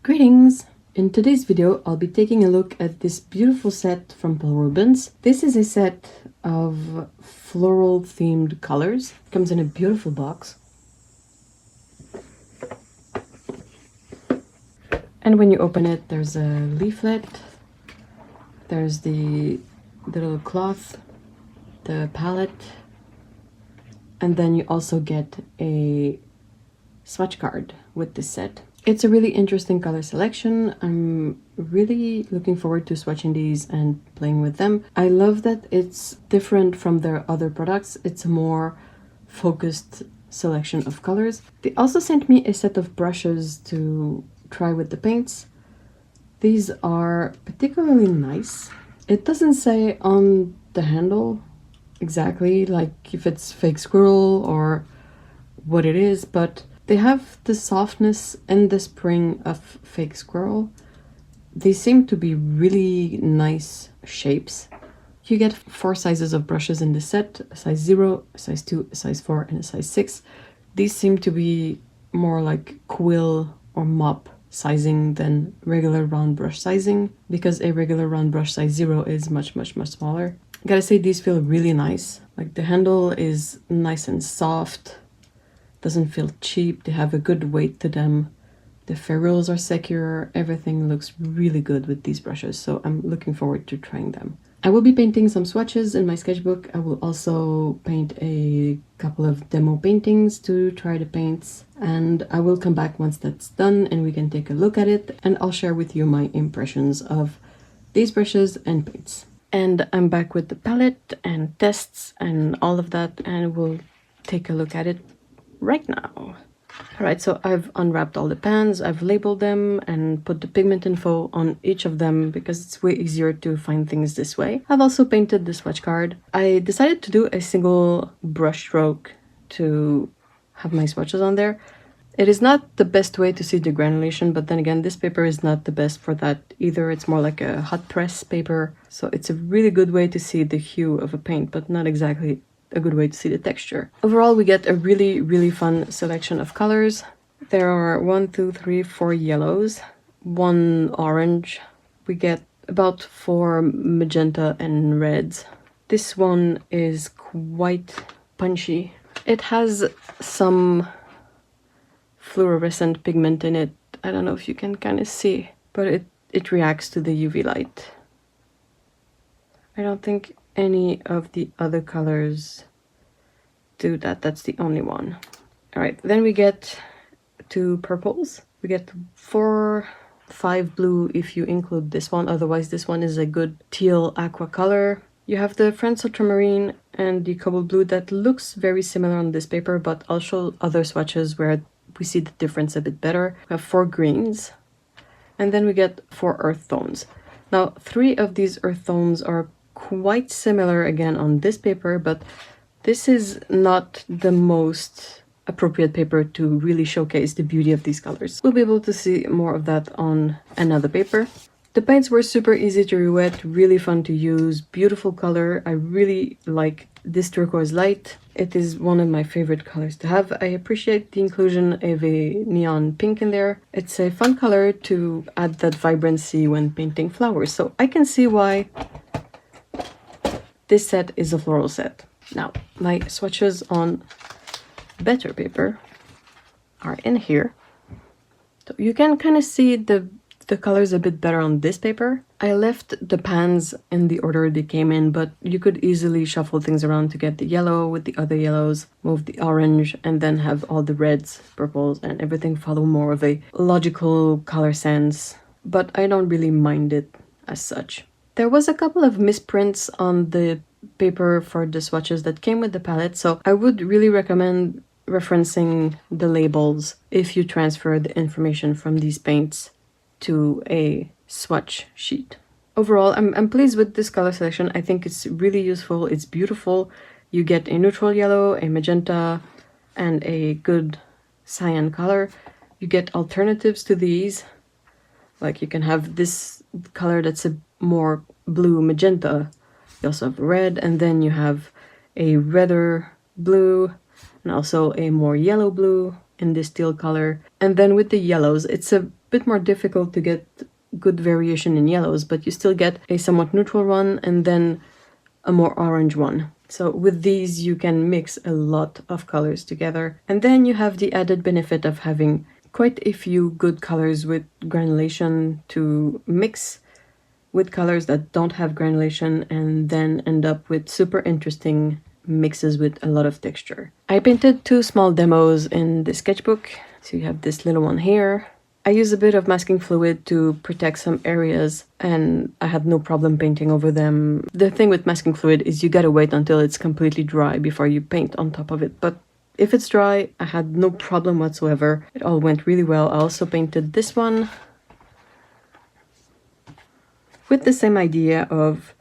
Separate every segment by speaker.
Speaker 1: Greetings! In today's video, I'll be taking a look at this beautiful set from Rubens. This is a set of floral themed colors. It comes in a beautiful box. And when you open it, there's a leaflet, there's the little cloth, the palette, and then you also get a swatch card with this set. It's a really interesting color selection. I'm really looking forward to swatching these and playing with them. I love that it's different from their other products. It's a more focused selection of colors. They also sent me a set of brushes to try with the paints. These are particularly nice. It doesn't say on the handle exactly like if it's fake squirrel or what it is, but they have the softness and the spring of fake squirrel. They seem to be really nice shapes. You get 4 sizes of brushes in the set, a size 0, a size 2, a size 4, and a size 6. These seem to be more like quill or mop sizing than regular round brush sizing, because a regular round brush size 0 is much smaller. I gotta say, these feel really nice. Like the handle is nice and soft. Doesn't feel cheap. They have a good weight to them. The ferrules are secure. Everything looks really good with these brushes, so I'm looking forward to trying them. I will be painting some swatches in my sketchbook. I will also paint a couple of demo paintings to try the paints, and I will come back once that's done and we can take a look at it, and I'll share with you my impressions of these brushes and paints. And I'm back with the palette and tests and all of that, and we'll take a look at it right now. Alright, so I've unwrapped all the pans, I've labeled them and put the pigment info on each of them because it's way easier to find things this way. I've also painted the swatch card. I decided to do a single brush stroke to have my swatches on there. It is not the best way to see the granulation, but then again, this paper is not the best for that either. It's more like a hot press paper, so it's a really good way to see the hue of a paint, but not exactly a good way to see the texture. Overall, we get a really fun selection of colors. There are 4 yellows, 1 orange. We get about 4 magenta and reds. This one is quite punchy. It has some fluorescent pigment in it. I don't know if you can kind of see, but it reacts to the UV light. I don't think any of the other colors do that. That's the only one. All right, then we get 2 purples. We get 5 blue if you include this one. Otherwise, this one is a good teal aqua color. You have the French ultramarine and the cobalt blue that looks very similar on this paper, but I'll show other swatches where we see the difference a bit better. We have 4 greens, and then we get 4 earth tones. Now, 3 of these earth tones are quite similar again on this paper, but this is not the most appropriate paper to really showcase the beauty of these colors. We'll be able to see more of that on another paper. The paints were super easy to re-wet, really fun to use, beautiful color. I really like this turquoise light. It is one of my favorite colors to have. I appreciate the inclusion of a neon pink in there. It's a fun color to add that vibrancy when painting flowers, so I can see why this set is a floral set. Now, my swatches on better paper are in here. So you can kind of see the colors a bit better on this paper. I left the pans in the order they came in, but you could easily shuffle things around to get the yellow with the other yellows, move the orange, and then have all the reds, purples, and everything follow more of a logical color sense. But I don't really mind it as such. There was a couple of misprints on the paper for the swatches that came with the palette, so I would really recommend referencing the labels if you transfer the information from these paints to a swatch sheet. Overall, I'm pleased with this color selection. I think it's really useful, it's beautiful. You get a neutral yellow, a magenta, and a good cyan color. You get alternatives to these, like you can have this color that's a more blue magenta. You also have red, and then you have a redder blue and also a more yellow blue in this teal color. And then with the yellows, it's a bit more difficult to get good variation in yellows, but you still get a somewhat neutral one and then a more orange one. So with these you can mix a lot of colors together, and then you have the added benefit of having quite a few good colors with granulation to mix with colors that don't have granulation, and then end up with super interesting mixes with a lot of texture. I painted 2 small demos in the sketchbook. So you have this little one here. I use a bit of masking fluid to protect some areas, and I had no problem painting over them. The thing with masking fluid is you gotta wait until it's completely dry before you paint on top of it, but if it's dry, I had no problem whatsoever. It all went really well. I also painted this one with the same idea of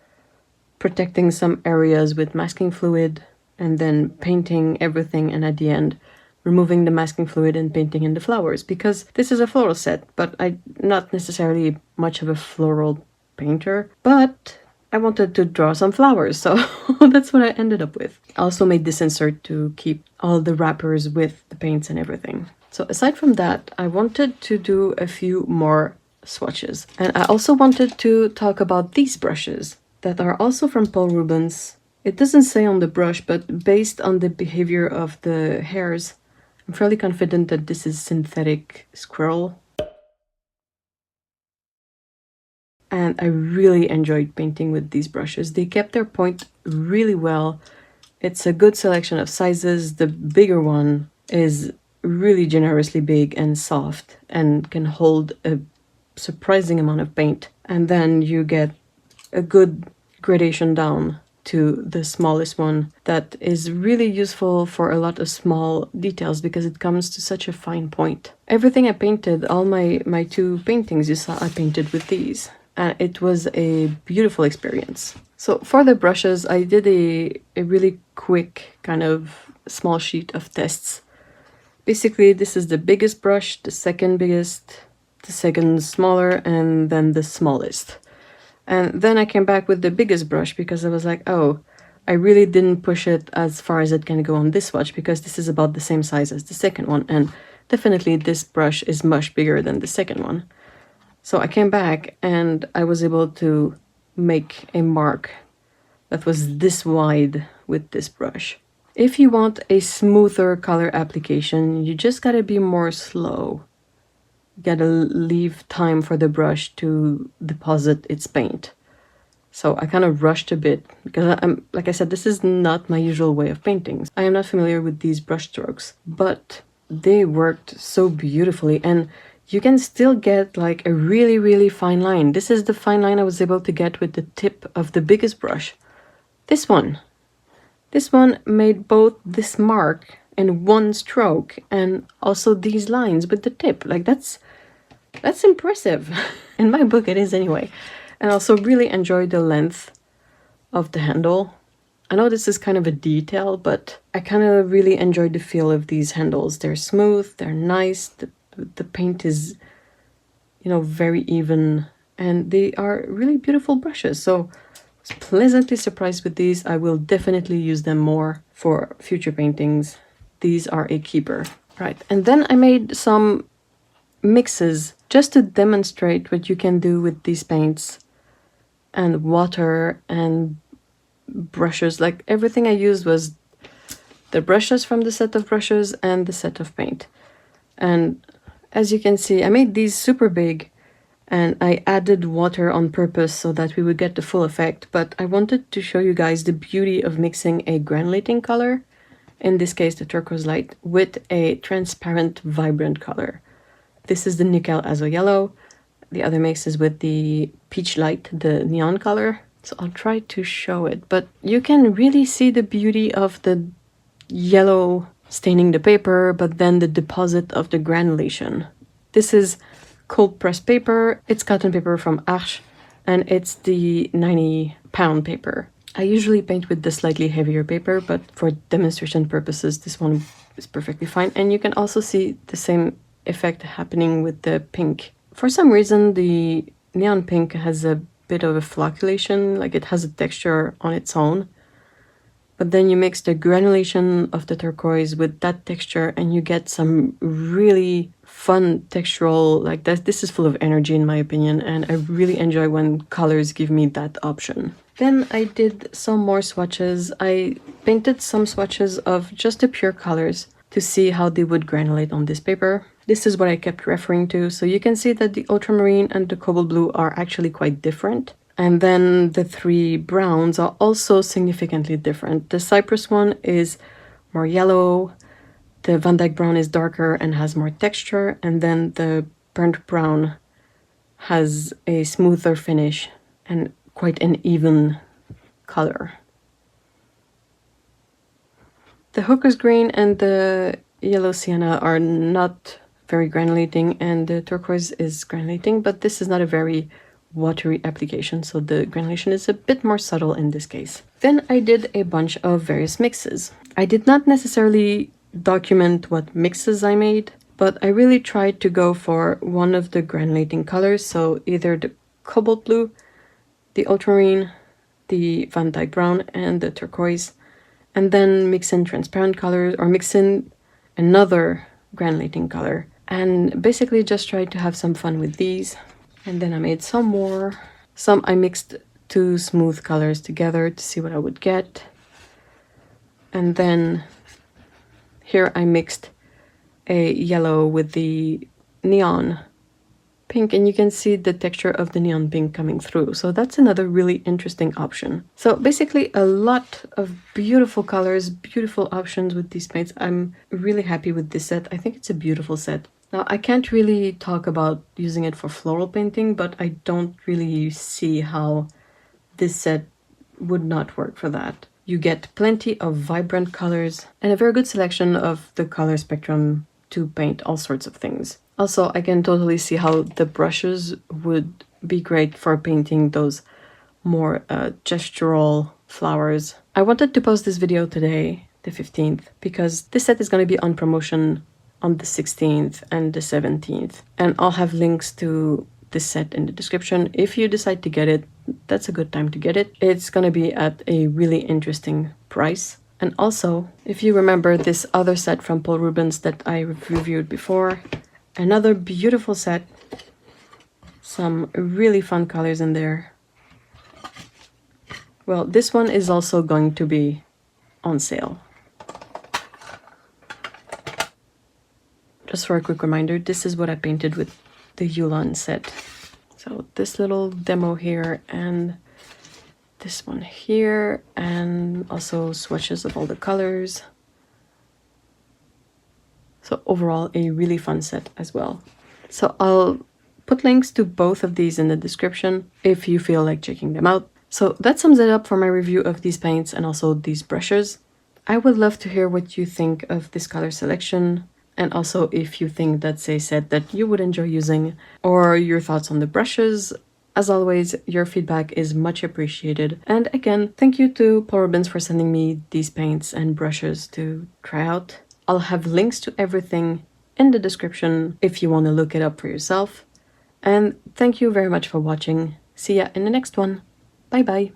Speaker 1: protecting some areas with masking fluid and then painting everything, and at the end removing the masking fluid and painting in the flowers, because this is a floral set, but I'm not necessarily much of a floral painter, but I wanted to draw some flowers, so that's what I ended up with. I also made this insert to keep all the wrappers with the paints and everything. So aside from that, I wanted to do a few more swatches, and I also wanted to talk about these brushes that are also from Paul Rubens. It doesn't say on the brush, but based on the behavior of the hairs, I'm fairly confident that this is synthetic Squirrel. And I really enjoyed painting with these brushes. They kept their point really well. It's a good selection of sizes. The bigger one is really generously big and soft and can hold a surprising amount of paint. And then you get a good gradation down to the smallest one that is really useful for a lot of small details because it comes to such a fine point. Everything I painted, all my 2 paintings you saw, I painted with these. It was a beautiful experience. So for the brushes, I did a really quick kind of small sheet of tests. Basically, this is the biggest brush, the second biggest, the second smaller, and then the smallest. And then I came back with the biggest brush because I was like, oh, I really didn't push it as far as it can go on this swatch because this is about the same size as the second one. And definitely this brush is much bigger than the second one. So I came back and I was able to make a mark that was this wide with this brush. If you want a smoother color application, you just gotta be more slow. You gotta leave time for the brush to deposit its paint. So I kind of rushed a bit because like I said, this is not my usual way of painting. I am not familiar with these brush strokes, but they worked so beautifully, and you can still get like a really, really fine line. This is the fine line I was able to get with the tip of the biggest brush. This one made both this mark in one stroke and also these lines with the tip. Like that's impressive. In my book it is anyway. And also really enjoyed the length of the handle. I know this is kind of a detail, but I kind of really enjoyed the feel of these handles. They're smooth, they're nice, the paint is, you know, very even, and they are really beautiful brushes. So I was pleasantly surprised with these. I will definitely use them more for future paintings. These are a keeper. Right, and then I made some mixes just to demonstrate what you can do with these paints and water and brushes. Like everything I used was the brushes from the set of brushes and the set of paint. And as you can see, I made these super big and I added water on purpose so that we would get the full effect. But I wanted to show you guys the beauty of mixing a granulating color, in this case the turquoise light, with a transparent vibrant color. This is the Nickel Azo Yellow. The other mix is with the peach light, the neon color. So I'll try to show it, but you can really see the beauty of the yellow staining the paper, but then the deposit of the granulation. This is cold pressed paper. It's cotton paper from Arches, and it's the 90-pound paper. I usually paint with the slightly heavier paper, but for demonstration purposes, this one is perfectly fine. And you can also see the same effect happening with the pink. For some reason, the neon pink has a bit of a flocculation, like it has a texture on its own. But then you mix the granulation of the turquoise with that texture and you get some really fun textural, like that. This is full of energy in my opinion, and I really enjoy when colors give me that option. Then I did some more swatches. I painted some swatches of just the pure colors to see how they would granulate on this paper. This is what I kept referring to, so you can see that the ultramarine and the cobalt blue are actually quite different. And then the three browns are also significantly different. The cypress one is more yellow, the Van Dyke brown is darker and has more texture, and then the burnt brown has a smoother finish and quite an even color. The hooker's green and the yellow sienna are not very granulating, and the turquoise is granulating, but this is not a very watery application, so the granulation is a bit more subtle in this case. Then I did a bunch of various mixes. I did not necessarily document what mixes I made, but I really tried to go for one of the granulating colors, so either the cobalt blue, the ultramarine, the Van Dyke brown, and the turquoise, and then mix in transparent colors or mix in another granulating color, and basically just tried to have some fun with these. And then I made some more. Some I mixed two smooth colors together to see what I would get. And then here I mixed a yellow with the neon pink, and you can see the texture of the neon pink coming through. So that's another really interesting option. So basically a lot of beautiful colors, beautiful options with these paints. I'm really happy with this set. I think it's a beautiful set. Now, I can't really talk about using it for floral painting, but I don't really see how this set would not work for that. You get plenty of vibrant colors and a very good selection of the color spectrum to paint all sorts of things. Also, I can totally see how the brushes would be great for painting those more gestural flowers. I wanted to post this video today, the 15th, because this set is going to be on promotion on the 16th and the 17th. And I'll have links to this set in the description. If you decide to get it, that's a good time to get it. It's going to be at a really interesting price. And also, if you remember this other set from Paul Rubens that I reviewed before, another beautiful set, some really fun colors in there. Well, this one is also going to be on sale. Just for a quick reminder, this is what I painted with the YouLan set. So this little demo here and this one here, and also swatches of all the colors. So overall, a really fun set as well. So I'll put links to both of these in the description if you feel like checking them out. So that sums it up for my review of these paints and also these brushes. I would love to hear what you think of this color selection, and also if you think that's a set that you would enjoy using, or your thoughts on the brushes. As always, your feedback is much appreciated. And again, thank you to Paul Rubens for sending me these paints and brushes to try out. I'll have links to everything in the description if you want to look it up for yourself. And thank you very much for watching. See ya in the next one. Bye bye.